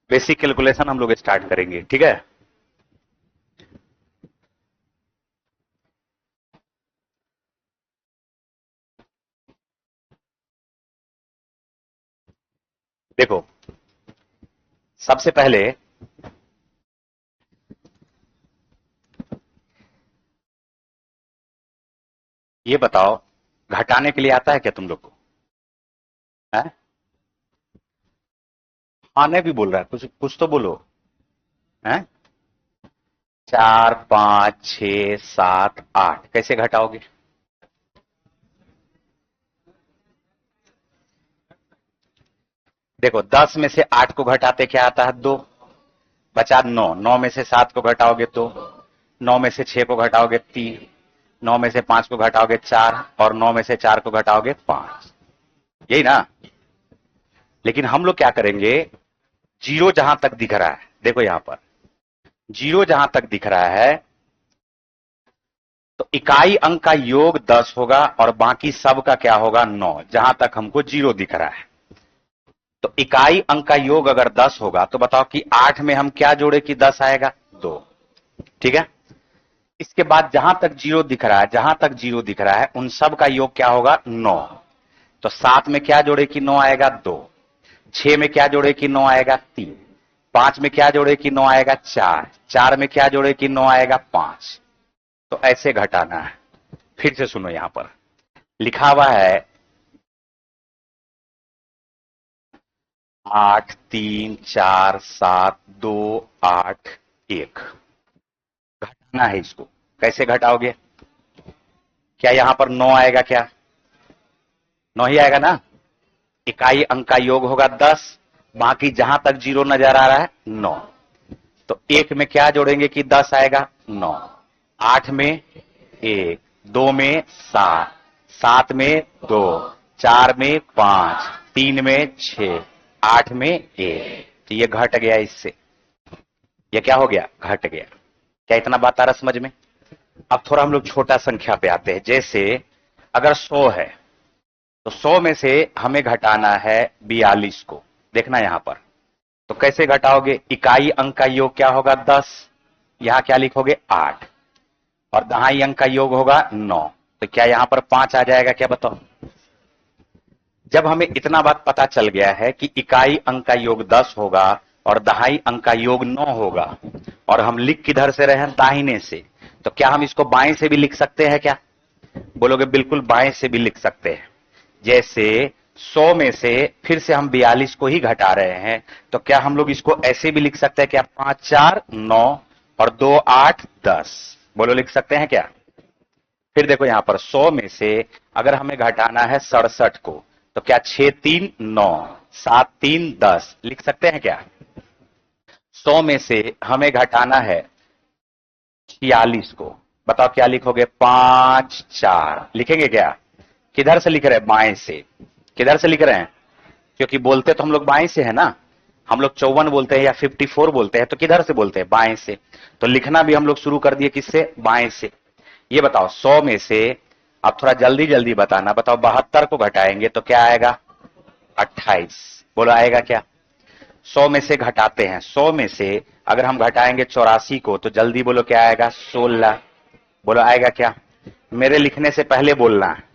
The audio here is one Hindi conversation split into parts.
बेसिक कैलकुलेशन हम लोग स्टार्ट करेंगे, ठीक है। देखो, सबसे पहले ये बताओ, घटाने के लिए आता है क्या तुम लोग को? है? आने भी बोल रहा है, कुछ कुछ तो बोलो। है? 4, 5, 6, 7, 8 कैसे घटाओगे? देखो, 10 में से 8 को घटाते क्या आता है? 2 बचा 9। 9 में से 7 को घटाओगे 2, 9 में से 6 को घटाओगे 3, 9 में से 5 को घटाओगे 4 और 9 में से 4 को घटाओगे 5। यही ना? लेकिन हम लोग क्या करेंगे, जीरो जहां तक दिख रहा है, देखो यहां पर जीरो जहां तक दिख रहा है, तो इकाई अंक का योग 10 होगा और बाकी सब का क्या होगा? 9, जहां तक हमको जीरो दिख रहा है। तो इकाई अंक का योग अगर 10 होगा तो बताओ कि 8 में हम क्या जोड़े कि 10 आएगा? 2। ठीक है। इसके बाद जहां तक जीरो दिख रहा है, जहां तक जीरो दिख रहा है, उन सब का योग क्या होगा? 9। तो 7 में क्या जोड़े कि 9 आएगा? 2। 6 में क्या जोड़े कि 9 आएगा? 3। 5 में क्या जोड़े कि 9 आएगा? 4। 4 में क्या जोड़े कि 9 आएगा? 5। तो ऐसे घटाना है। फिर से सुनो, यहां पर लिखा हुआ है 8, 3, 4, 7, 2, 8, 1। घटाना है इसको। कैसे घटाओगे? क्या यहां पर 9 आएगा? क्या 9 ही आएगा ना? इकाई अंक का योग होगा 10, बाकी जहां तक जीरो नजर आ रहा है 9। तो 1 में क्या जोड़ेंगे कि 10 आएगा? 9। 8 में 1, 2 में 7, 7 में 2, 4 में 5, 3 में 6, 8 में 1। तो ये घट गया इससे। ये क्या हो गया? घट गया। क्या इतना बात आ रहा समझ में? अब थोड़ा हम लोग छोटा संख्या पे आते हैं। जैसे अगर 100 है तो 100 में से हमें घटाना है 42 को। देखना यहां पर, तो कैसे घटाओगे? इकाई अंक का योग क्या होगा? 10। यहां क्या लिखोगे? 8। और दहाई अंक का योग होगा 9। तो क्या यहां पर 5 आ जाएगा? क्या बताओ? जब हमें इतना बात पता चल गया है कि इकाई अंक का योग 10 होगा और दहाई अंक का योग 9 होगा, और हम लिख किधर से रहे हैं? दाहिने से, तो क्या हम इसको बाएं से भी लिख सकते हैं? क्या बोलोगे? बिल्कुल बाएं से भी लिख सकते हैं। जैसे 100 में से फिर से हम 42 को ही घटा रहे हैं, तो क्या हम लोग इसको ऐसे भी लिख सकते हैं? क्या 5, 4, 9 और 2, 8, 10। बोलो, लिख सकते हैं क्या? फिर देखो यहां पर 100 में से अगर हमें घटाना है 67 को, तो क्या 6, 3, 9, 7, 3, 10 लिख सकते हैं क्या? 100 में से हमें घटाना है 46 को, बताओ क्या लिखोगे? 5, 4 लिखेंगे क्या? किधर से लिख रहे हैं? बाएं से। किधर से लिख रहे हैं? क्योंकि बोलते तो हम लोग बाएं से है ना। हम लोग 54 बोलते हैं या 54 बोलते हैं, तो किधर से बोलते हैं? बाएं से। तो लिखना भी हम लोग शुरू कर दिए किससे? बाएं से। ये बताओ 100 में से, अब थोड़ा जल्दी जल्दी बताना, बताओ 72 को घटाएंगे तो क्या आएगा? 28। बोलो आएगा क्या? 100 में से घटाते हैं, 100 में से अगर हम घटाएंगे 84 को तो जल्दी बोलो क्या आएगा? 16। बोलो आएगा क्या? मेरे लिखने से पहले बोलना है।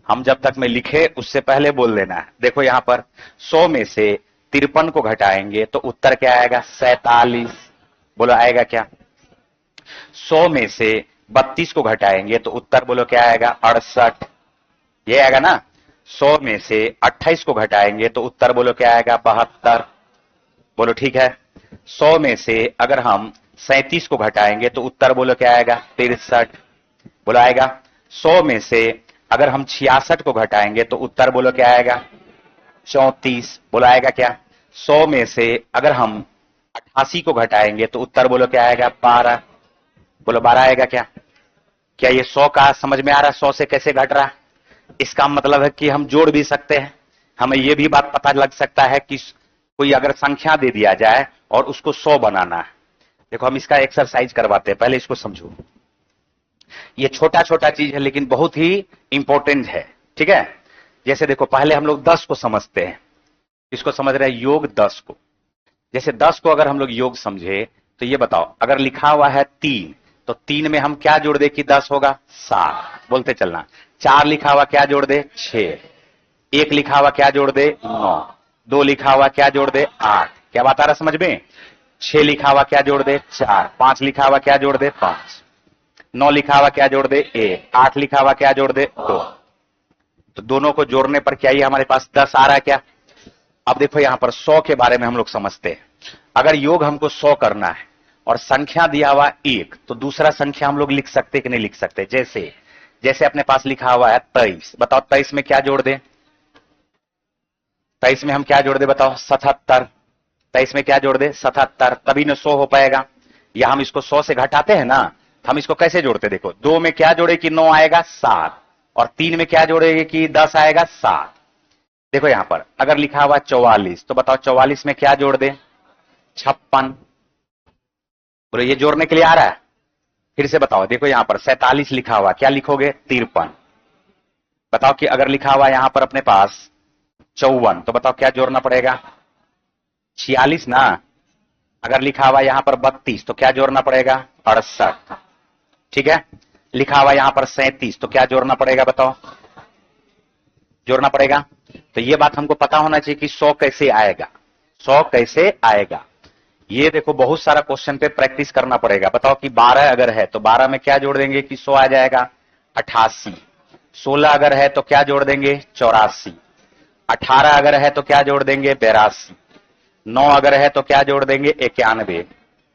हम जब तक मैं लिखे उससे पहले बोल देना है। देखो यहां पर 100 में से 53 को घटाएंगे तो उत्तर क्या आएगा? 47। बोलो आएगा क्या? 100 में से 32 को घटाएंगे तो उत्तर बोलो क्या आएगा? 68। ये आएगा ना? 100 में से 28 को घटाएंगे तो उत्तर बोलो क्या आएगा? 72। बोलो ठीक है। 100 में से अगर हम 37 को घटाएंगे तो उत्तर बोलो क्या आएगा? 63। बोलो आएगा। 100 में से अगर हम 66 को घटाएंगे तो उत्तर बोलो क्या आएगा? 34। बोलो आएगा क्या? 100 में से अगर हम 88 को घटाएंगे तो उत्तर बोलो क्या आएगा? 12। बोलो 12 आएगा क्या? क्या ये 100 का समझ में आ रहा है? 100 से कैसे घट रहा है? इसका मतलब है कि हम जोड़ भी सकते हैं। हमें यह भी बात पता लग सकता है कि कोई अगर संख्या दे दिया जाए और उसको 100 बनाना है। देखो हम इसका एक्सरसाइज करवाते हैं, पहले इसको समझो। ये छोटा छोटा चीज है लेकिन बहुत ही इंपॉर्टेंट है, ठीक है। जैसे देखो पहले हम लोग 10 को समझते हैं। इसको समझ रहे हैं? योग 10 को। जैसे 10 को अगर हम लोग योग समझे तो ये बताओ, अगर लिखा हुआ है 3 तो 3 में हम क्या जोड़ दे कि 10 होगा? 7। बोलते चलना। 4 लिखा हुआ क्या जोड़ दे? 6। 1 लिखा हुआ क्या जोड़ दे? 9। 2 लिखा हुआ क्या जोड़ दे? 8। क्या बात आ रहा समझ में? 6 लिखा हुआ क्या जोड़ दे? 4। 5 लिखा हुआ क्या जोड़ दे? 5। 9 लिखा हुआ क्या जोड़ दे? 1। 8 लिखा हुआ क्या जोड़ दे? 2। तो दोनों को जोड़ने पर क्या ये हमारे पास 10 आ रहा है क्या? अब देखो यहां पर 100 के बारे में हम लोग समझते हैं। अगर योग हमको 100 करना है और संख्या दिया हुआ 1, तो दूसरा संख्या हम लोग लिख सकते कि नहीं लिख सकते? जैसे जैसे अपने पास लिखा हुआ है 23। बताओ 23 में क्या जोड़ दे? 23 में हम क्या जोड़ दे बताओ? 77। 23 में क्या जोड़ दे? 77। तभी न 100 हो पाएगा। या हम इसको 100 से घटाते हैं ना, हम इसको कैसे जोड़ते? देखो 2 में क्या जोड़े कि 9 आएगा? 7। और 3 में क्या जोड़ेगे कि 10 आएगा? 7। देखो यहां पर अगर लिखा हुआ 44, तो बताओ 44 में क्या जोड़ दे? 56। बोलो ये जोड़ने के लिए आ रहा है? फिर से बताओ। देखो यहां पर 47 लिखा हुआ, क्या लिखोगे? 53। बताओ कि अगर लिखा हुआ यहां पर अपने पास 54, तो बताओ क्या जोड़ना पड़ेगा? 46 ना। अगर लिखा हुआ यहां पर 32, तो क्या जोड़ना पड़ेगा? 68। ठीक है। लिखा हुआ यहां पर 37, तो क्या जोड़ना पड़ेगा बताओ? जोड़ना पड़ेगा। तो ये बात हमको पता होना चाहिए कि 100 कैसे आएगा, 100 कैसे आएगा। ये देखो बहुत सारा क्वेश्चन पे प्रैक्टिस करना पड़ेगा। बताओ कि 12 अगर है तो 12 में क्या जोड़ देंगे कि 100 आ जाएगा? 88। 16 अगर है तो क्या जोड़ देंगे? 84। 18 अगर है तो क्या जोड़ देंगे? 82। 9 अगर है तो क्या जोड़ देंगे? 91।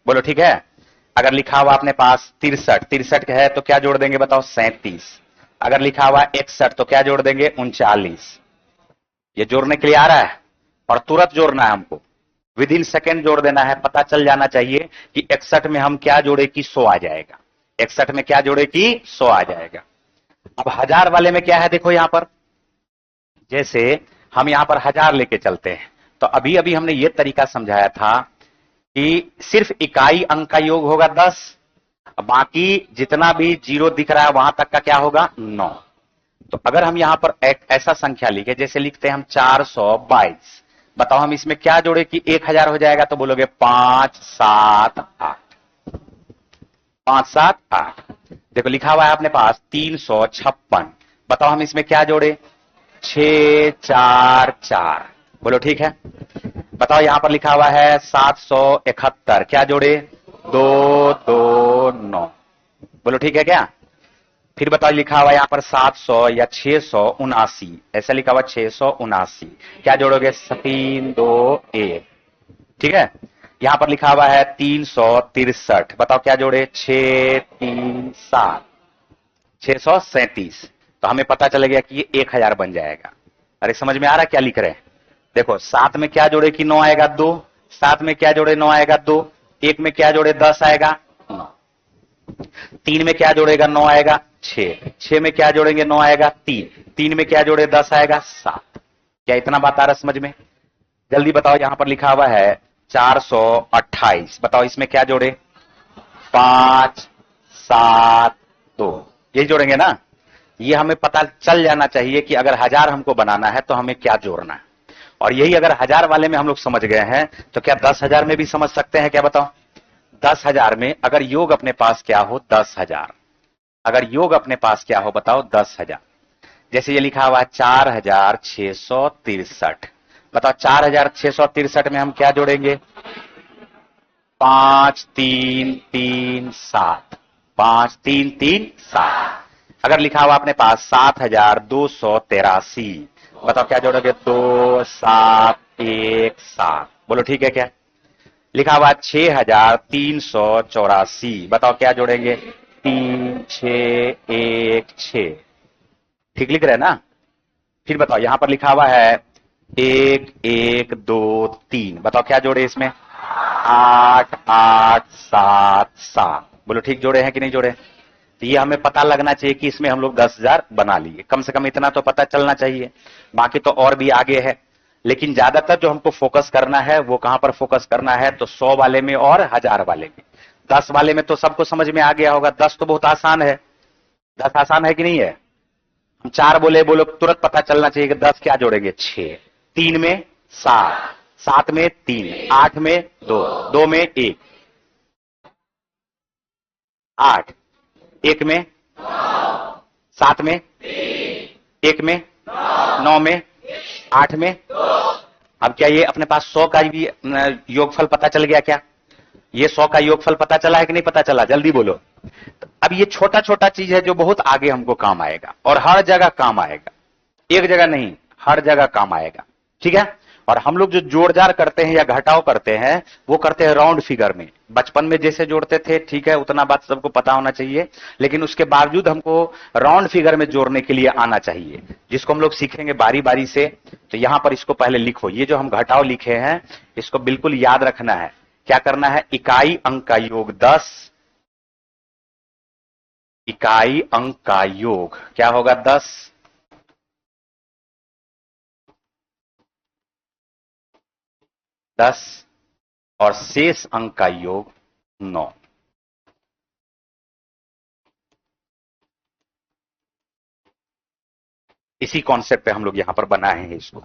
बोलो ठीक है। अगर लिखा हुआ अपने पास 63, 63 है तो क्या जोड़ देंगे बताओ? 37। अगर लिखा हुआ 61 तो क्या जोड़ देंगे? 39। ये जोड़ने के लिए आ रहा है और तुरंत जोड़ना है हमको, विद इन सेकेंड जोड़ देना है। पता चल जाना चाहिए कि 61 में हम क्या जोड़े कि 100 आ जाएगा। 61 में क्या जोड़े कि 100 आ जाएगा। अब 1000 वाले में क्या है? देखो यहां पर जैसे हम यहां पर 1000 लेके चलते हैं, तो अभी अभी हमने ये तरीका समझाया था कि सिर्फ इकाई अंक का योग होगा 10, बाकी जितना भी जीरो दिख रहा है वहां तक का क्या होगा? 9। तो अगर हम यहां पर एक ऐसा संख्या लिखे, जैसे लिखते हैं हम 422, बताओ हम इसमें क्या जोड़े कि 1000 हो जाएगा? तो बोलोगे 5 7 8। 5 7 8। देखो लिखा हुआ है अपने पास 356, बताओ हम इसमें क्या जोड़े? 6 4 4। बोलो ठीक है। बताओ यहां पर लिखा हुआ है 771, क्या जोड़े? 2 2 9। बोलो ठीक है क्या? फिर बताओ लिखा हुआ यहां पर 700 या 679, ऐसा लिखा हुआ 679, क्या जोड़ोगे? 3 2 1। ठीक है। यहां पर लिखा हुआ है 363, बताओ क्या जोड़े? 6 3 7, 637। तो हमें पता चलेगा कि ये 1000 बन जाएगा। अरे समझ में आ रहा है क्या लिख रहे हैं? देखो 7 में क्या जोड़े कि 9 आएगा? 2। 7 में क्या जोड़े? 9 आएगा 2। 1 में क्या जोड़े? 10 आएगा 9। 3 में क्या जोड़ेगा? 9 आएगा 6। 6 में क्या जोड़ेंगे? 9 आएगा 3। 3 में क्या जोड़े? 10 आएगा 7। क्या इतना बात आ रहा समझ में? जल्दी बताओ। यहां पर लिखा हुआ है 428, बताओ इसमें क्या जोड़े? 5 7 2। यही जोड़ेंगे ना। ये हमें पता चल जाना चाहिए कि अगर 1000 हमको बनाना है तो हमें क्या जोड़ना है। और यही अगर 1000 वाले में हम लोग समझ गए हैं तो क्या 10,000 में भी समझ सकते हैं क्या? बताओ 10,000 में अगर योग अपने पास क्या हो? 10,000। अगर योग अपने पास क्या हो बताओ? 10,000। जैसे ये लिखा हुआ है 4663, बताओ 4663 में हम क्या जोड़ेंगे? 5 3 3 7। 5 3 3 7। अगर लिखा हुआ अपने पास 7283, बताओ क्या जोड़ोगे? 2 7 1 7। बोलो ठीक है क्या? लिखा हुआ 6384, बताओ क्या जोड़ेंगे? 3 6 1 6। ठीक लिख रहे हैं ना? फिर बताओ यहां पर लिखा हुआ है 1 1 2 3, बताओ क्या जोड़े इसमें? 8 8 7 7। बोलो ठीक जोड़े हैं कि नहीं जोड़े? तो ये हमें पता लगना चाहिए कि इसमें हम लोग 10,000 बना लिए। कम से कम इतना तो पता चलना चाहिए। बाकी तो और भी आगे है, लेकिन ज्यादातर जो हमको फोकस करना है वो कहां पर फोकस करना है? तो 100 वाले में और 1000 वाले में। 10 वाले में तो सबको समझ में आ गया होगा। 10 तो बहुत आसान है। 10 आसान है कि नहीं है? हम 4 बोले, बोलो तुरंत पता चलना चाहिए कि 10 क्या जोड़ेंगे? 6। 3 में 7, 7 में 3, 8 में 2, 2 में 1, 8, 1 में 7 में 1 में 9 में 8 में। अब क्या ये अपने पास 100 का भी योगफल पता चल गया क्या? ये 100 का योगफल पता चला है कि नहीं पता चला? जल्दी बोलो। तो अब ये छोटा छोटा चीज है जो बहुत आगे हमको काम आएगा और हर जगह काम आएगा, एक जगह नहीं, हर जगह काम आएगा। ठीक है। और हम लोग जो जोड़-जाड़ करते हैं या घटाव करते हैं वो करते हैं राउंड फिगर में। बचपन में जैसे जोड़ते थे, ठीक है, उतना बात सबको पता होना चाहिए, लेकिन उसके बावजूद हमको राउंड फिगर में जोड़ने के लिए आना चाहिए, जिसको हम लोग सीखेंगे बारी बारी से। तो यहां पर इसको पहले लिखो, ये जो हम घटाव लिखे हैं इसको बिल्कुल याद रखना है। क्या करना है? इकाई अंक का योग 10, इकाई अंक का योग क्या होगा? 10, 10 और शेष अंक का योग 9। इसी कॉन्सेप्ट पे हम लोग यहां पर बनाए हैं इसको।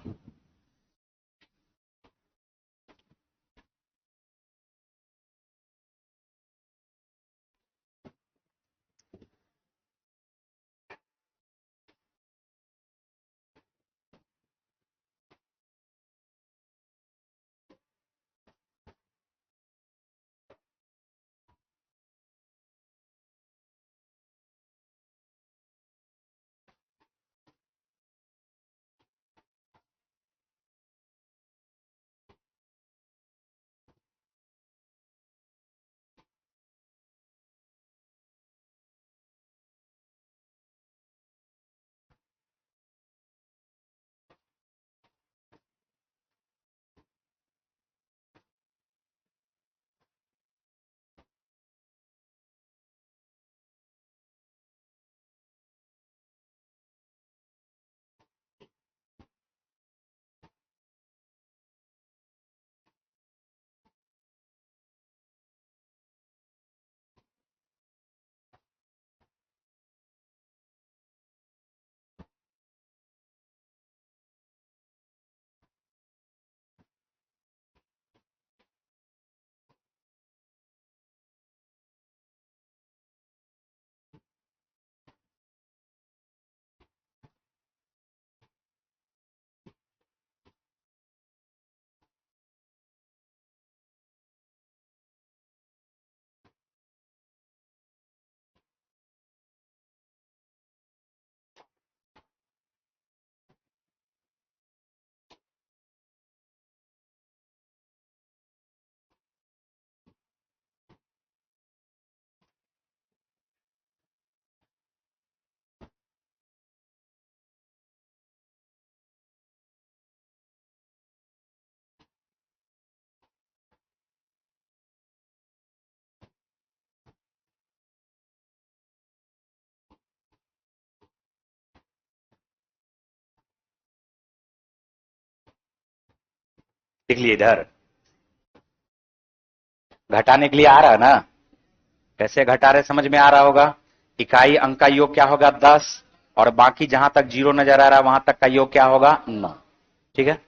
देख लिए इधर घटाने के लिए आ रहा है ना? कैसे घटा रहे समझ में आ रहा होगा। इकाई अंक का योग क्या होगा? 10 और बाकी जहां तक जीरो नजर आ रहा है वहां तक का योग क्या होगा? 9। ठीक है।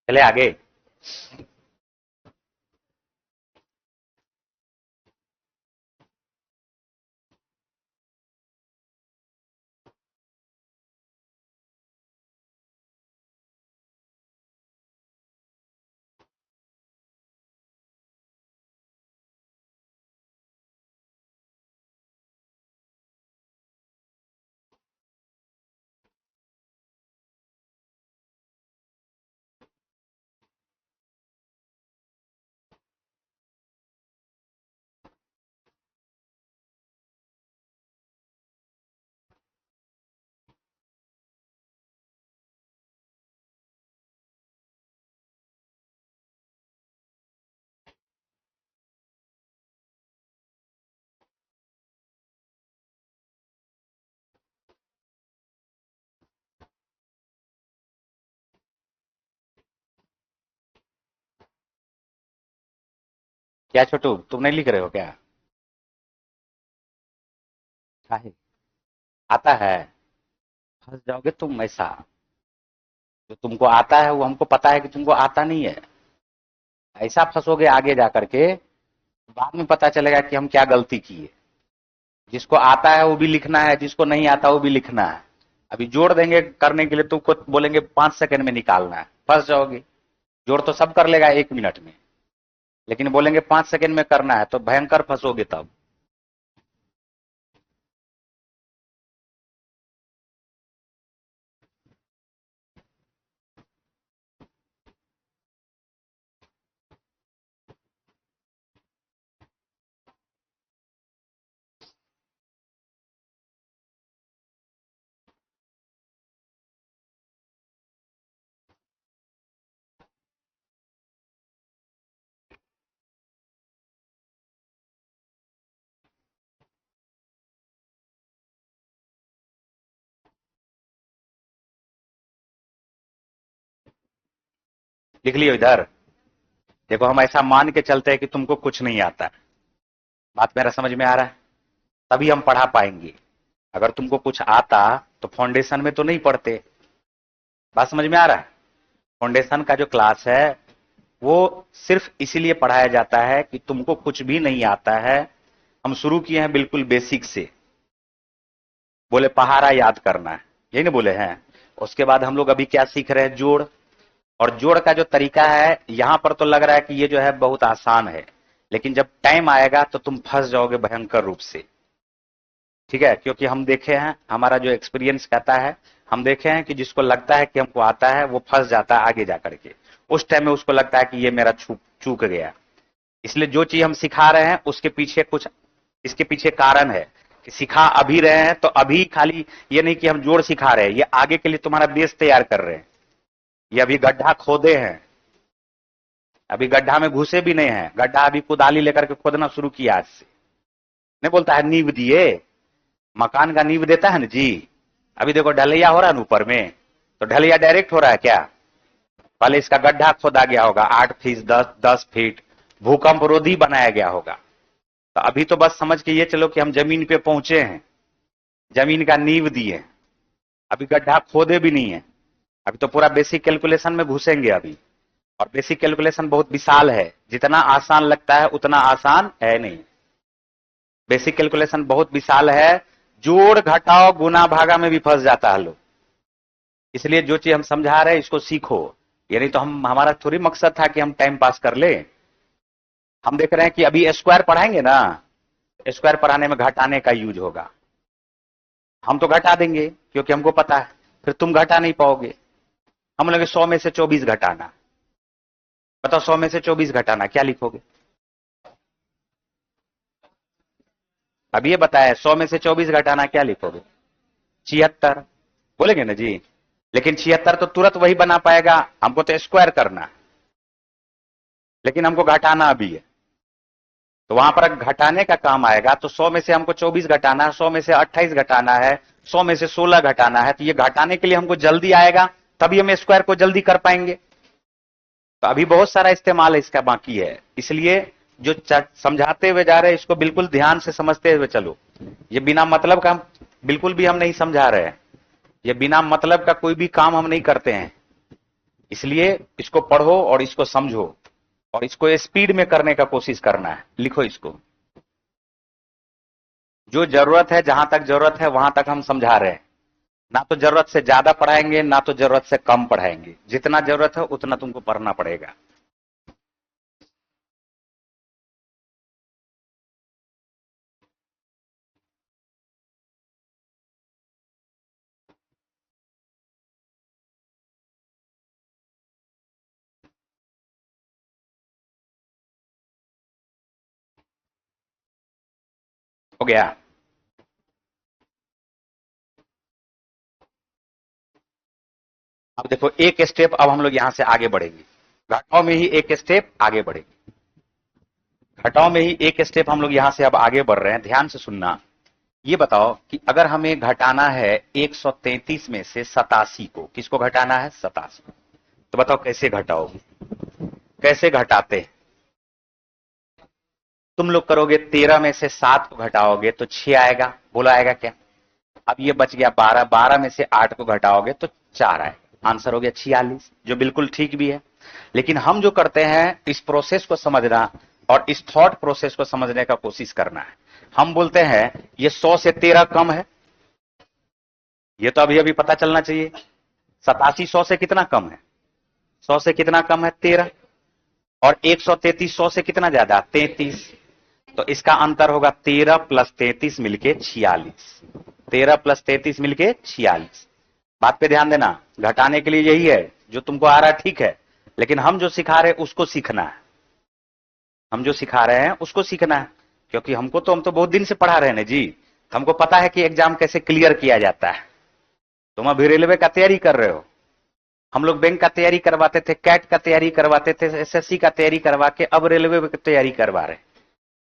चले आगे। क्या छोटू, तुम नहीं लिख रहे हो क्या? काहे? आता है? फंस जाओगे तुम ऐसा। जो तुमको आता है वो हमको पता है कि तुमको आता नहीं है। ऐसा फंसोगे आगे जा करके, बाद में पता चलेगा कि हम क्या गलती किए। जिसको आता है वो भी लिखना है, जिसको नहीं आता वो भी लिखना है। अभी जोड़ देंगे करने के लिए, तुमको बोलेंगे 5 सेकंड में निकालना है, फंस जाओगे। जोड़ तो सब कर लेगा 1 मिनट में, लेकिन बोलेंगे 5 सेकंड में करना है, तो भयंकर फंसोगे तब। लिख लियो इधर। देखो, हम ऐसा मान के चलते हैं कि तुमको कुछ नहीं आता है। बात मेरा समझ में आ रहा है? तभी हम पढ़ा पाएंगे। अगर तुमको कुछ आता तो फाउंडेशन में तो नहीं पढ़ते। बात समझ में आ रहा है? फाउंडेशन का जो क्लास है वो सिर्फ इसीलिए पढ़ाया जाता है कि तुमको कुछ भी नहीं आता है। हम शुरू किए हैं बिल्कुल बेसिक से। बोले पहाड़ा याद करना है, यही ना बोले हैं। उसके बाद हम लोग अभी क्या सीख रहे हैं? जोड़। और जोड़ का जो तरीका है, यहां पर तो लग रहा है कि ये जो है बहुत आसान है, लेकिन जब टाइम आएगा तो तुम फंस जाओगे भयंकर रूप से। ठीक है? क्योंकि हम देखे हैं, हमारा जो एक्सपीरियंस कहता है, हम देखे हैं कि जिसको लगता है कि हमको आता है वो फंस जाता है आगे जाकर के। उस टाइम में उसको लगता है कि ये मेरा चूक गया। इसलिए जो चीज हम सिखा रहे हैं उसके पीछे कुछ, इसके पीछे कारण है कि सिखा अभी रहे हैं, तो अभी खाली ये नहीं कि हम जोड़ सिखा रहे हैं, ये आगे के लिए तुम्हारा बेस तैयार कर रहे हैं। ये अभी गड्ढा खोदे हैं, अभी गड्ढा में घुसे भी नहीं है, गड्ढा अभी कुदाली लेकर के खोदना शुरू किया आज से। नहीं बोलता है नींव दिए, मकान का नींव देता है ना जी। अभी देखो ढलैया हो रहा है ना ऊपर में, तो ढलैया डायरेक्ट हो रहा है क्या? पहले इसका गड्ढा खोदा गया होगा 8 फीट, 10 फीट, भूकंप रोधी बनाया गया होगा। तो अभी तो बस समझ के ये चलो कि हम जमीन पे पहुंचे हैं, जमीन का नींव दिए, अभी गड्ढा खोदे भी नहीं है। अभी तो पूरा बेसिक कैलकुलेशन में घुसेंगे अभी। और बेसिक कैलकुलेशन बहुत विशाल है, जितना आसान लगता है उतना आसान है नहीं। बेसिक कैलकुलेशन बहुत विशाल है, जोड़ घटाओ गुना भागा में भी फंस जाता है लोग। इसलिए जो चीज हम समझा रहे हैं इसको सीखो। यानी तो हम, हमारा थोड़ी मकसद था कि हम टाइम पास कर ले। हम देख रहे हैं कि अभी स्क्वायर पढ़ाएंगे ना, स्क्वायर पढ़ाने में घटाने का यूज होगा। हम तो घटा देंगे क्योंकि हमको पता है, फिर तुम घटा नहीं पाओगे। हम लोग 100 में से 24 घटाना, बताओ 100 में से 24 घटाना क्या लिखोगे? अब ये बताया 100 में से 24 घटाना क्या लिखोगे? 76 बोलेंगे ना जी। लेकिन 76 तो तुरंत वही बना पाएगा, हमको तो स्क्वायर करना है, लेकिन हमको घटाना अभी है। तो वहां पर घटाने का काम आएगा, तो 100 में से हमको 24 घटाना है, 100 में से 28 घटाना है, 100 में से 16 घटाना है। तो ये घटाने के लिए हमको जल्दी आएगा, तभी हम स्क्वायर को जल्दी कर पाएंगे। तो अभी बहुत सारा इस्तेमाल है इसका बाकी है। इसलिए जो समझाते हुए जा रहे हैं इसको बिल्कुल ध्यान से समझते हुए चलो। ये बिना मतलब का बिल्कुल भी हम नहीं समझा रहे हैं। ये बिना मतलब का कोई भी काम हम नहीं करते हैं। इसलिए इसको पढ़ो और इसको समझो, और इसको स्पीड में करने का कोशिश करना है। लिखो इसको। जो जरूरत है, जहां तक जरूरत है वहां तक हम समझा रहे हैं। ना तो जरूरत से ज्यादा पढ़ाएंगे, ना तो जरूरत से कम पढ़ाएंगे। जितना जरूरत है उतना तुमको पढ़ना पड़ेगा। हो गया? अब देखो एक स्टेप, अब हम लोग यहां से आगे बढ़ेंगे। घटाओ में ही एक स्टेप आगे बढ़ेंगे। घटाओ में ही एक स्टेप हम लोग यहां से अब आगे बढ़ रहे हैं। ध्यान से सुनना। ये बताओ कि अगर हमें घटाना है 133 में से 87 को, किसको घटाना है? 87। तो बताओ कैसे घटाओगे? कैसे घटाते हैं? तुम लोग करोगे 13 में से 7 को घटाओगे तो 6 आएगा, बोला आएगा क्या? अब ये बच गया 12, 12 में से 8 को घटाओगे तो 4 आएगा, आंसर हो गया 46, जो बिल्कुल ठीक भी है। लेकिन हम जो करते हैं इस प्रोसेस को समझना और इस थॉट प्रोसेस को समझने का कोशिश करना है। हम बोलते हैं ये 100 से 13 कम है, ये तो अभी अभी पता चलना चाहिए। 87 100 से कितना कम है? 100 से कितना कम है? 13। और 133 100 से कितना ज्यादा? 33। तो इसका अंतर होगा 13 प्लस 33 मिलके 46। 13 प्लस 33 मिलके 46। बात पे ध्यान देना, घटाने के लिए यही है जो तुमको आ रहा है, ठीक है, लेकिन हम जो सिखा रहे हैं उसको सीखना है। हम जो सिखा रहे हैं उसको सीखना है, क्योंकि हम तो बहुत दिन से पढ़ा रहे हैं ना जी, हमको पता है कि एग्जाम कैसे क्लियर किया जाता है। तुम अभी रेलवे का तैयारी कर रहे हो, हम लोग बैंक का तैयारी करवाते थे, कैट का तैयारी करवाते थे, एसएससी का तैयारी करवा के अब रेलवे की तैयारी करवा रहे हैं।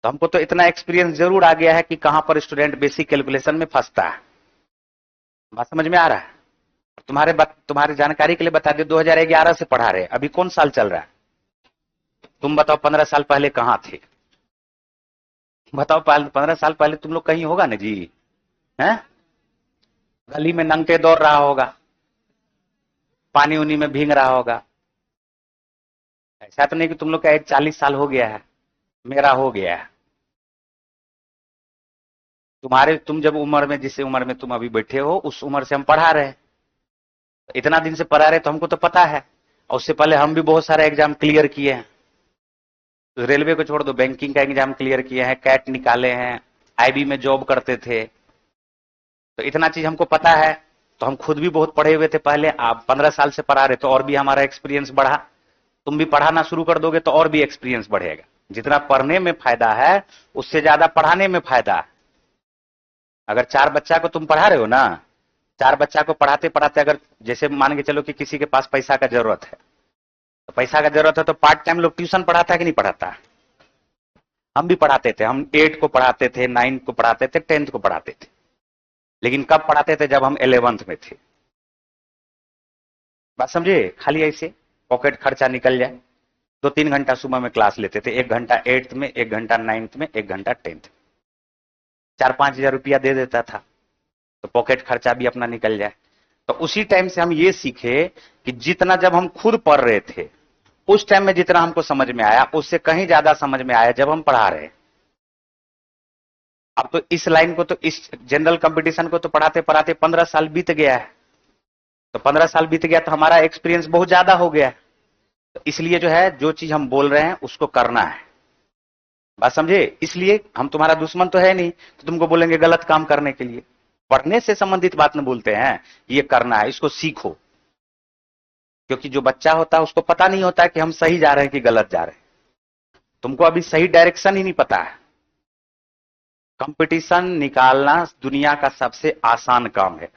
तो हमको तो इतना एक्सपीरियंस जरूर आ गया है कि कहां पर स्टूडेंट बेसिक कैलकुलेशन में फंसता है। बात समझ में आ रहा है? तुम्हारी जानकारी के लिए बता दे, 2011 से पढ़ा रहे, अभी कौन साल चल रहा है? तुम बताओ 15 साल पहले कहां थे? बताओ 15 साल पहले तुम लोग कहीं होगा ना जी, हैं? गली में नंगे दौड़ रहा होगा, पानी उनी में भीग रहा होगा। ऐसा तो नहीं कि तुम लोग का एज 40 साल हो गया है, मेरा हो गया है। तुम जब उम्र में, जिस उम्र में तुम अभी बैठे हो उस उम्र से हम पढ़ा रहे हैं, इतना दिन से पढ़ा रहे तो हमको तो पता है। और उससे पहले हम भी बहुत सारे एग्जाम क्लियर किए हैं, तो रेलवे को छोड़ दो, बैंकिंग का एग्जाम क्लियर किए हैं, कैट निकाले हैं, आईबी में जॉब करते थे, तो इतना चीज हमको पता है। तो हम खुद भी बहुत पढ़े हुए थे पहले, आप 15 साल से पढ़ा रहे तो और भी हमारा एक्सपीरियंस बढ़ा। तुम भी पढ़ाना शुरू कर दोगे तो और भी एक्सपीरियंस बढ़ेगा। जितना पढ़ने में फायदा है उससे ज्यादा पढ़ाने में फायदा है। अगर 4 बच्चा को तुम पढ़ा रहे हो ना, 4 बच्चा को पढ़ाते पढ़ाते अगर जैसे मान के चलो कि किसी के पास पैसा का जरूरत है, तो पैसा का जरूरत है तो पार्ट टाइम लोग ट्यूशन पढ़ाता है कि नहीं पढ़ाता? हम भी पढ़ाते थे, हम 8 को पढ़ाते थे, 9 को पढ़ाते थे, 10th को पढ़ाते थे। लेकिन कब पढ़ाते थे? जब हम 11th में थे। बात समझे? खाली ऐसे पॉकेट खर्चा निकल जाए। 2-3 घंटा सुबह में क्लास लेते थे, 1 घंटा 8th में, 1 घंटा 9th में, 1 घंटा 10th में। 4-5 हजार रुपया दे देता था, तो पॉकेट खर्चा भी अपना निकल जाए। तो उसी टाइम से हम ये सीखे कि जितना जब हम खुद पढ़ रहे थे उस टाइम में जितना हमको समझ में आया उससे कहीं ज्यादा समझ में आया जब हम पढ़ा रहे। अब तो इस लाइन को, तो इस जनरल कंपटीशन को तो पढ़ाते पढ़ाते 15 साल बीत गया है। तो 15 साल बीत गया तो हमारा एक्सपीरियंस बहुत ज्यादा हो गया है। तो इसलिए जो है, जो चीज हम बोल रहे हैं उसको करना है। बात समझे? इसलिए हम तुम्हारा दुश्मन तो है नहीं, तो तुमको बोलेंगे गलत काम करने के लिए। पढ़ने से संबंधित बात न बोलते हैं, ये करना है, इसको सीखो। क्योंकि जो बच्चा होता है उसको पता नहीं होता है कि हम सही जा रहे हैं कि गलत जा रहे हैं। तुमको अभी सही डायरेक्शन ही नहीं पता है। कंपटीशन निकालना दुनिया का सबसे आसान काम है,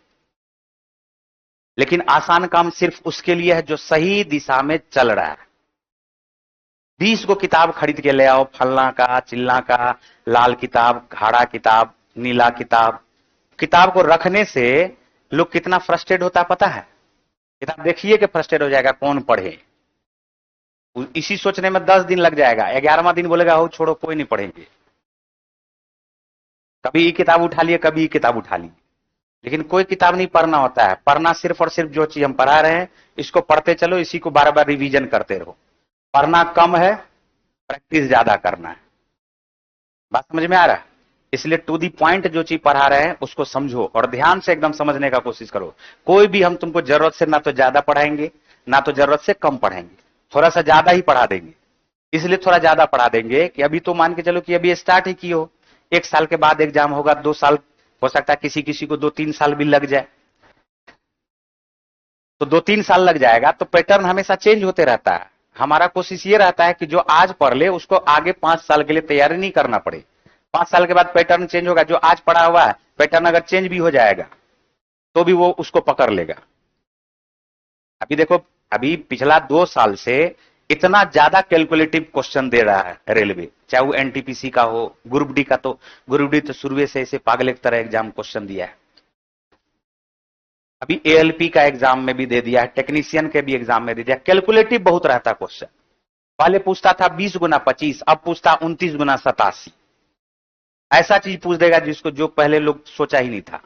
लेकिन आसान काम सिर्फ उसके लिए है जो सही दिशा में चल रहा है। 20 को किताब खरीद के ले आओ, फलना का, चिल्ला का, लाल किताब, हरा किताब, नीला किताब। किताब को रखने से लोग कितना फ्रस्ट्रेट होता है पता है? किताब देखिए कि फ्रस्ट्रेट हो जाएगा, कौन पढ़े। इसी सोचने में 10 दिन लग जाएगा, 11वां दिन बोलेगा हो छोड़ो कोई नहीं पढ़ेंगे। कभी ये किताब उठा लिए, कभी ये किताब उठा ली, लेकिन कोई किताब नहीं पढ़ना होता है। पढ़ना सिर्फ और सिर्फ जो चीज हम पढ़ा रहे हैं इसको पढ़ते चलो, इसी को बार बार रिवीजन करते रहो। पढ़ना कम है, प्रैक्टिस ज्यादा करना है। बात समझ में आ रहा है? इसलिए टू दी पॉइंट जो चीज पढ़ा रहे हैं उसको समझो और ध्यान से एकदम समझने का कोशिश करो। कोई भी हम तुमको जरूरत से ना तो ज्यादा पढ़ाएंगे ना तो जरूरत से कम पढ़ाएंगे, थोड़ा सा ज्यादा ही पढ़ा देंगे। इसलिए थोड़ा ज्यादा पढ़ा देंगे कि अभी तो मान के चलो कि अभी स्टार्ट ही की हो, 1 साल के बाद एग्जाम होगा, 2 साल हो सकता है, किसी किसी को 2-3 साल भी लग जाए। तो 2-3 साल लग जाएगा तो पैटर्न हमेशा चेंज होते रहता है। हमारा कोशिश ये रहता है कि जो आज पढ़ ले उसको आगे 5 साल के लिए तैयारी नहीं करना पड़े। 5 साल के बाद पैटर्न चेंज होगा, जो आज पढ़ा हुआ है पैटर्न अगर चेंज भी हो जाएगा तो भी वो उसको पकड़ लेगा। अभी देखो, अभी पिछला 2 साल से इतना ज्यादा कैलकुलेटिव क्वेश्चन दे रहा है रेलवे, चाहे वो एनटीपीसी का हो, ग्रुप डी का। तो ग्रुप डी तो शुरू से ऐसे पागल की तरह एग्जाम क्वेश्चन दिया है। अभी एएलपी का एग्जाम में भी दे दिया है, टेक्नीशियन के भी एग्जाम में दे दिया। कैलकुलेटिव बहुत रहता है क्वेश्चन। पहले पूछता था 20 गुना 25, अब पूछता 29 गुना 87। ऐसा चीज पूछ देगा जिसको जो पहले लोग सोचा ही नहीं था।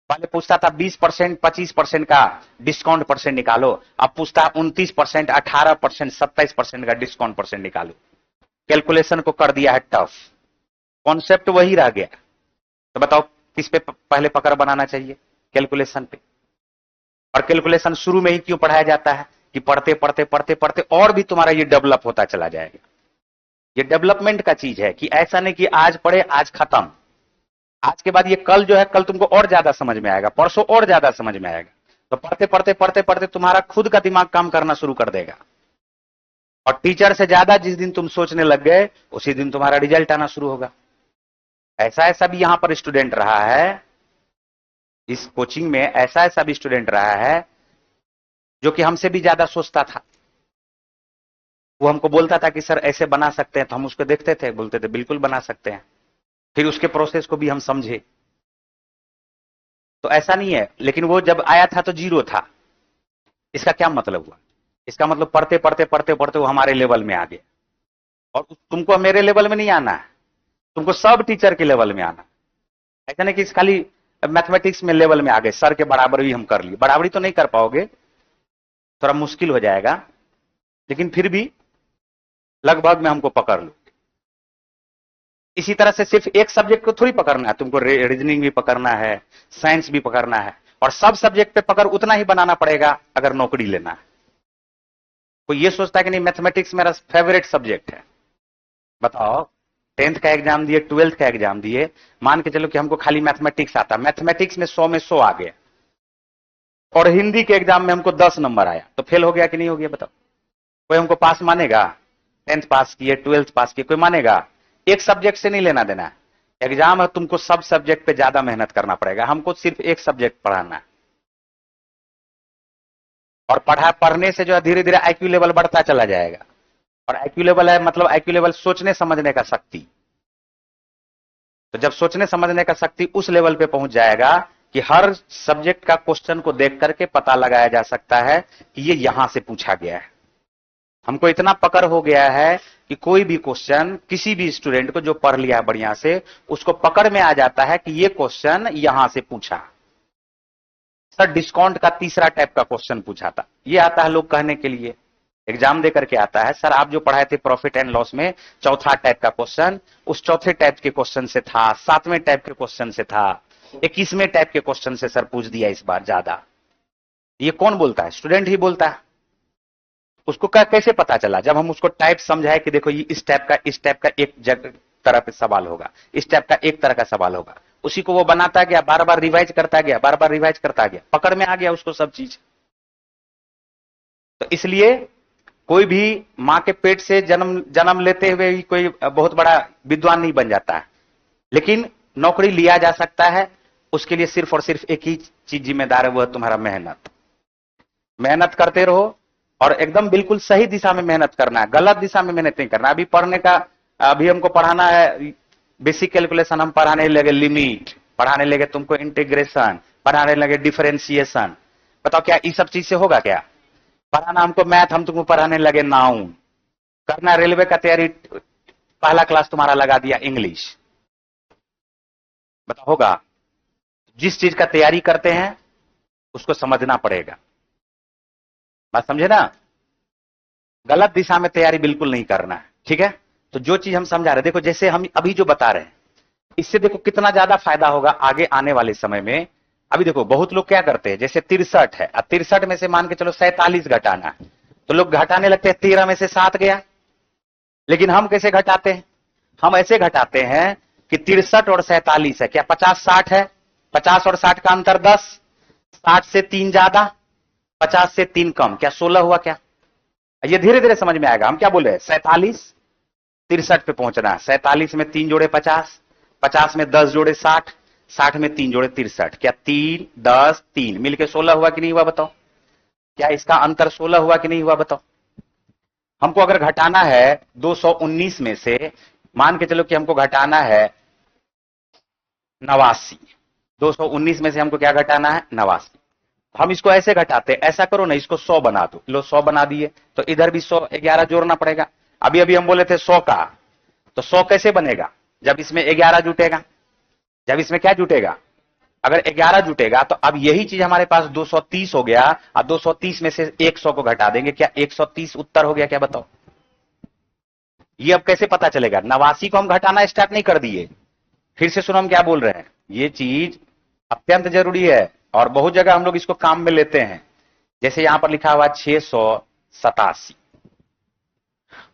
पहले पूछता था 20%, 25% का डिस्काउंट परसेंट निकालो, अब पूछता है 29%, 18%, 27% का डिस्काउंट परसेंट निकालो। कैलकुलेशन को कर दिया है टफ, कॉन्सेप्ट वही रह गया। तो बताओ किस पे पहले पकड़ बनाना चाहिए? कैलकुलेशन पे। और कैलकुलेशन शुरू में ही क्यों पढ़ाया जाता है कि पढ़ते पढ़ते पढ़ते पढ़ते और भी तुम्हारा ये डेवलप होता चला जाएगा। ये डेवलपमेंट का चीज है कि ऐसा नहीं कि आज पढ़े आज खत्म। आज के बाद ये कल जो है, कल तुमको और ज्यादा समझ में आएगा, परसों और ज्यादा समझ में आएगा। तो पढ़ते पढ़ते पढ़ते पढ़ते तुम्हारा खुद का दिमाग काम करना शुरू कर देगा। और टीचर से ज्यादा जिस दिन तुम सोचने लग गए उसी दिन तुम्हारा रिजल्ट आना शुरू होगा। ऐसा ऐसा भी यहां पर स्टूडेंट रहा है, इस कोचिंग में ऐसा ऐसा भी स्टूडेंट रहा है जो कि हमसे भी ज्यादा सोचता था। वो हमको बोलता था कि सर ऐसे बना सकते हैं, तो हम उसको देखते थे, बोलते थे बिल्कुल बना सकते हैं। फिर उसके प्रोसेस को भी हम समझे। तो ऐसा नहीं है, लेकिन वो जब आया था तो जीरो था। इसका क्या मतलब हुआ? इसका मतलब पढ़ते पढ़ते पढ़ते पढ़ते वो हमारे लेवल में आ गए। और तुमको मेरे लेवल में नहीं आना है, तुमको सब टीचर के लेवल में आना। ऐसा नहीं कि खाली मैथमेटिक्स में लेवल में आ गए, सर के बराबर भी हम कर लिए। बराबरी तो नहीं कर पाओगे, थोड़ा मुश्किल हो जाएगा, लेकिन फिर भी लगभग में हमको पकड़ लो। इसी तरह से सिर्फ एक सब्जेक्ट को थोड़ी पकड़ना है, तुमको रीजनिंग भी पकड़ना है, साइंस भी पकड़ना है, और सब सब्जेक्ट पे पकड़ उतना ही बनाना पड़ेगा अगर नौकरी लेना है। कोई ये सोचता है कि नहीं मैथमेटिक्स मेरा फेवरेट सब्जेक्ट है। बताओ 10th का एग्जाम दिए, 12th का एग्जाम दिए, मान के चलो कि हमको खाली मैथमेटिक्स आता, मैथमेटिक्स में 100 में 100 आ गया, और हिंदी के एग्जाम में हमको 10 नंबर आया, तो फेल हो गया कि नहीं हो गया? बताओ कोई हमको पास मानेगा? 10th पास किए, 12th पास किए, कोई मानेगा? एक सब्जेक्ट से नहीं लेना देना है। एग्जाम है, तुमको सब सब्जेक्ट पे ज्यादा मेहनत करना पड़ेगा, हमको सिर्फ एक सब्जेक्ट पढ़ाना है। और पढ़ने से जो है धीरे धीरे आईक्यू लेवल बढ़ता चला जाएगा। और आईक्यू लेवल है मतलब आईक्यू लेवल सोचने समझने का शक्ति। तो जब सोचने समझने का शक्ति उस लेवल पे पहुंच जाएगा कि हर सब्जेक्ट का क्वेश्चन को देख करके पता लगाया जा सकता है कि ये यहां से पूछा गया है। हमको इतना पकड़ हो गया है कि कोई भी क्वेश्चन किसी भी स्टूडेंट को जो पढ़ लिया है बढ़िया से, उसको पकड़ में आ जाता है कि ये क्वेश्चन यहां से पूछा। सर डिस्काउंट का तीसरा टाइप का क्वेश्चन पूछा था, ये आता है लोग कहने के लिए, एग्जाम देकर के आता है, सर आप जो पढ़ाए थे प्रॉफिट एंड लॉस में चौथा टाइप का क्वेश्चन उस चौथे टाइप के क्वेश्चन से था, 7वें टाइप के क्वेश्चन से था, 21वें टाइप के क्वेश्चन से सर पूछ दिया इस बार ज्यादा। ये कौन बोलता है? स्टूडेंट ही बोलता है। उसको कैसे पता चला? जब हम उसको टाइप समझाए कि देखो ये इस टाइप का एक तरह पे सवाल होगा, इस टाइप का एक तरह का सवाल होगा, उसी को वो बनाता गया, बार बार रिवाइज करता गया, बार बार रिवाइज करता गया, पकड़ में आ गया उसको सब चीज। तो इसलिए कोई भी मां के पेट से जन्म लेते हुए ही कोई बहुत बड़ा विद्वान नहीं बन जाता है, लेकिन नौकरी लिया जा सकता है। उसके लिए सिर्फ और सिर्फ एक ही चीज जिम्मेदार है, वो है तुम्हारा मेहनत। मेहनत करते रहो और एकदम बिल्कुल सही दिशा में मेहनत करना है, गलत दिशा में मेहनत नहीं करना। अभी पढ़ने का, अभी हमको पढ़ाना है बेसिक कैलकुलेशन, हम पढ़ाने लगे लिमिट, पढ़ाने लगे तुमको इंटीग्रेशन, पढ़ाने लगे डिफरेंशिएशन। बताओ क्या इस सब चीज से होगा? क्या पढ़ाना हमको मैथ, हम तुमको पढ़ाने लगे नाउन। करना रेलवे का तैयारी, पहला क्लास तुम्हारा लगा दिया इंग्लिश। बताओ होगा? जिस चीज का तैयारी करते हैं उसको समझना पड़ेगा। बात समझे ना? गलत दिशा में तैयारी बिल्कुल नहीं करना है, ठीक है? तो जो चीज हम समझा रहे, देखो जैसे हम अभी जो बता रहे हैं, इससे देखो कितना ज्यादा फायदा होगा आगे आने वाले समय में। अभी देखो बहुत लोग क्या करते हैं, जैसे 63 है, अब 63 में से मान के चलो 47 घटाना है, तो लोग घटाने लगते हैं 13 में से 7 गया। लेकिन हम कैसे घटाते हैं? हम ऐसे घटाते हैं कि 63 और 47 है, क्या 50-60 है? 50 और 60 का अंतर 10, 60 से 3 ज्यादा, 50 से 3 कम, क्या 16 हुआ? क्या ये धीरे धीरे समझ में आएगा। हम क्या बोले? 47 63 पे पहुंचना है, 47 में 3 जोड़े 50, 50 में 10 जोड़े 60, 60 में 3 जोड़े 63, क्या 3 10 3 मिलके 16 हुआ कि नहीं हुआ? बताओ क्या इसका अंतर 16 हुआ कि नहीं हुआ? बताओ। हमको अगर घटाना है 219 में से, मान के चलो कि हमको घटाना है 89, 219 में से हमको क्या घटाना है? 89। हम इसको ऐसे घटाते, ऐसा करो ना, इसको 100 बना दो, लो 100 बना दिए, तो इधर भी 100 11 जोड़ना पड़ेगा, अभी अभी हम बोले थे 100 का, तो 100 कैसे बनेगा? जब इसमें 11 जुटेगा। जब इसमें क्या जुटेगा? अगर 11 जुटेगा तो अब यही चीज हमारे पास 230 हो गया। अब 230 में से 100 को घटा देंगे, क्या 130 उत्तर हो गया? क्या बताओ? ये अब कैसे पता चलेगा? 89 को हम घटाना स्टार्ट नहीं कर दिए। फिर से सुनो हम क्या बोल रहे हैं। ये चीज अत्यंत जरूरी है और बहुत जगह हम लोग इसको काम में लेते हैं। जैसे यहां पर लिखा हुआ 687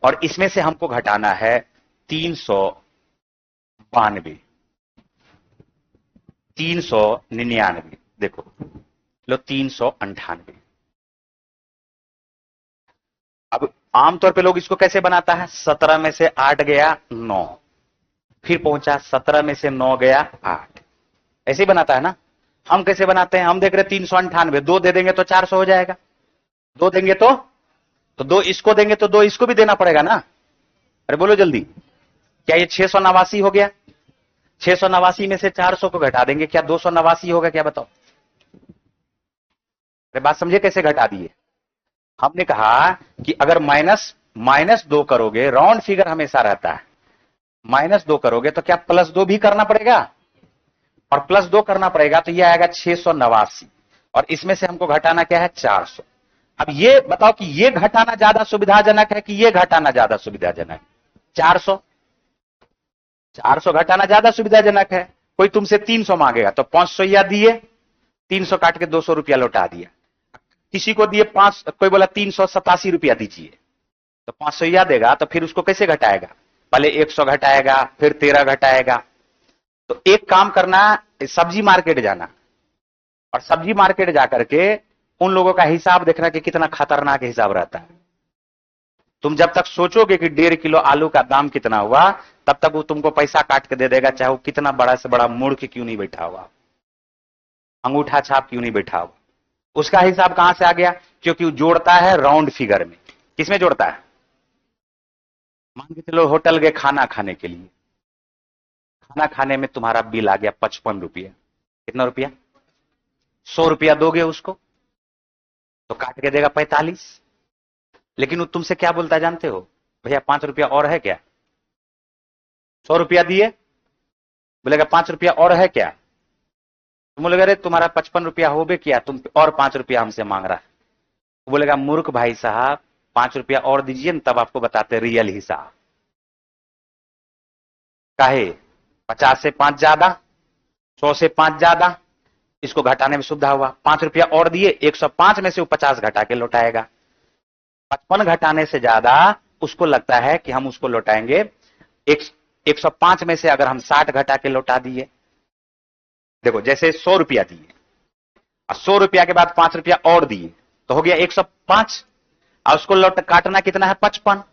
और इसमें से हमको घटाना है 392, 399। देखो लो 398। अब आमतौर पे लोग इसको कैसे बनाता है? 17 में से 8 गया 9, फिर पहुंचा 17 में से 9 गया 8, ऐसे ही बनाता है ना। हम कैसे बनाते हैं? हम देख रहे 398, 2 दे देंगे तो 400 हो जाएगा। 2 देंगे तो 2 इसको देंगे तो 2 इसको भी देना पड़ेगा ना। अरे बोलो जल्दी, क्या ये 689 हो गया? 689 में से 400 को घटा देंगे, क्या 289 होगा? क्या बताओ? अरे बात समझे कैसे घटा दिए? हमने कहा कि अगर माइनस 2 करोगे, राउंड फिगर हमेशा रहता है, -2 करोगे तो क्या +2 भी करना पड़ेगा? और +2 करना पड़ेगा तो यह आएगा 689 और इसमें से हमको घटाना क्या है? 400। अब ये बताओ कि ये घटाना ज्यादा सुविधाजनक है कि ये घटाना ज्यादा सुविधाजनक? 400 घटाना ज्यादा सुविधाजनक है। कोई तुमसे 300 मांगेगा तो 500 या दिए, 300 काट के 200 रुपया लौटा दिया। किसी को दिए 5, कोई बोला 387 रुपया दीजिए, तो 500 या देगा, तो फिर उसको कैसे घटाएगा? पहले 100 घटाएगा, फिर 13 घटाएगा। तो एक काम करना, सब्जी मार्केट जाना और सब्जी मार्केट जाकर के उन लोगों का हिसाब देखना कि कितना खतरनाक हिसाब रहता है। तुम जब तक सोचोगे कि 1.5 किलो आलू का दाम कितना हुआ, तब तक वो तुमको पैसा काट के दे देगा, चाहे वो कितना बड़ा से बड़ा मूर्ख क्यों नहीं बैठा हुआ, अंगूठा छाप क्यों नहीं बैठा हुआ। उसका हिसाब कहां से आ गया? क्योंकि वो जोड़ता है राउंड फिगर में। किसमें जोड़ता है? मान के चलो होटल गए खाना खाने के लिए, खाना खाने में तुम्हारा बिल आ गया 55 रुपया। कितना रुपया? 100 रुपया दोगे उसको तो काट के देगा 45। लेकिन वो तुमसे क्या बोलता है जानते हो? भैया 5 रुपया और है क्या? 100 रुपया दिए, बोलेगा 5 रुपया और है क्या? तुम बोलेगा अरे तुम्हारा 55 रुपया हो बे क्या, तुम और 5 रुपया हमसे मांग रहा है। वो बोलेगा मूर्ख भाई साहब, 5 रुपया और दीजिए न, तब आपको बताते रियल हिसाब। काहे? 50 से 5 ज्यादा, 100 से 5 ज्यादा, इसको घटाने में सुविधा हुआ। 5 रुपया और दिए, 105 में से वो 50 घटा के लौटाएगा। 55 घटाने से ज्यादा उसको लगता है कि हम उसको लौटाएंगे। 105 में से अगर हम 60 घटा के लौटा दिए, देखो जैसे 100 रुपया दिए और 100 रुपया के बाद 5 रुपया और दिए तो हो गया 105 और उसको लौट काटना कितना है? 55।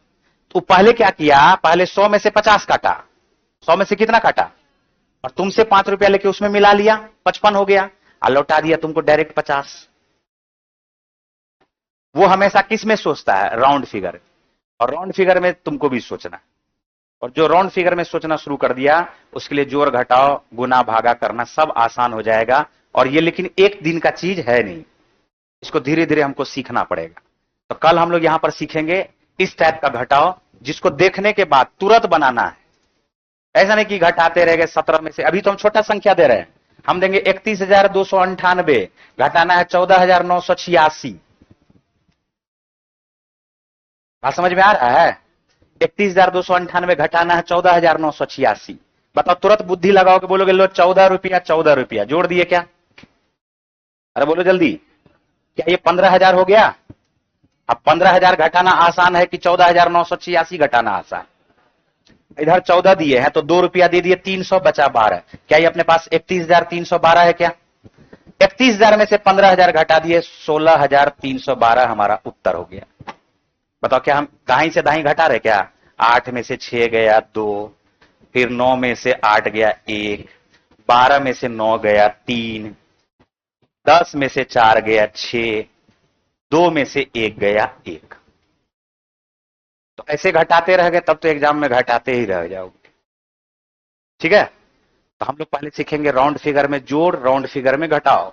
तो पहले क्या किया? पहले 100 में से 50 काटा, 100 में से कितना काटा और तुमसे 5 रुपया लेके उसमें मिला लिया, 55 हो गया और लौटा दिया तुमको डायरेक्ट 50। वो हमेशा किस में सोचता है? Round figure. और राउंड फिगर में तुमको भी सोचना, और जो राउंड फिगर में सोचना शुरू कर दिया उसके लिए जोड़ घटाओ गुना भागा करना सब आसान हो जाएगा। और ये लेकिन एक दिन का चीज है नहीं, इसको धीरे धीरे हमको सीखना पड़ेगा। तो कल हम लोग यहां पर सीखेंगे इस टाइप का घटाओ जिसको देखने के बाद तुरंत बनाना है। ऐसा नहीं कि घटाते रह गए 17 में से। अभी तो हम छोटा संख्या दे रहे हैं, हम देंगे 31,298, घटाना है 14,986। बात समझ में आ रहा है? 31,298 घटाना है 14,986। बताओ, तुरंत बुद्धि लगाओगे, बोलोगे लो 14 रुपया 14 रुपया जोड़ दिए क्या? अरे बोलो जल्दी, क्या ये 15,000 हो गया? अब 15,000 घटाना आसान है कि 14,986 घटाना आसान? इधर 14 दिए हैं तो 2 रुपया दे दिए, 300 बचा 12। क्या ये अपने पास 31,312 है क्या? 31,000 में से 15,000 घटा दिए, 16,312 हमारा उत्तर हो गया। बताओ, क्या हम दाहिनी से दाहिनी घटा रहे क्या? 8 में से 6 गया 2, फिर 9 में से 8 गया 1, 12 में से 9 गया 3, 10 में से 4 गया 6, 2 में से 1 गया 1। तो ऐसे घटाते रह गए तब तो एग्जाम में घटाते ही रह जाओगे। ठीक है, तो हम लोग पहले सीखेंगे राउंड फिगर में जोड़, राउंड फिगर में घटाओ,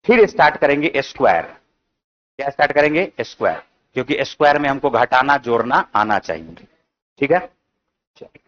फिर स्टार्ट करेंगे स्क्वायर। क्या स्टार्ट करेंगे? स्क्वायर। क्योंकि स्क्वायर में हमको घटाना जोड़ना आना चाहिए। ठीक है, चलिए।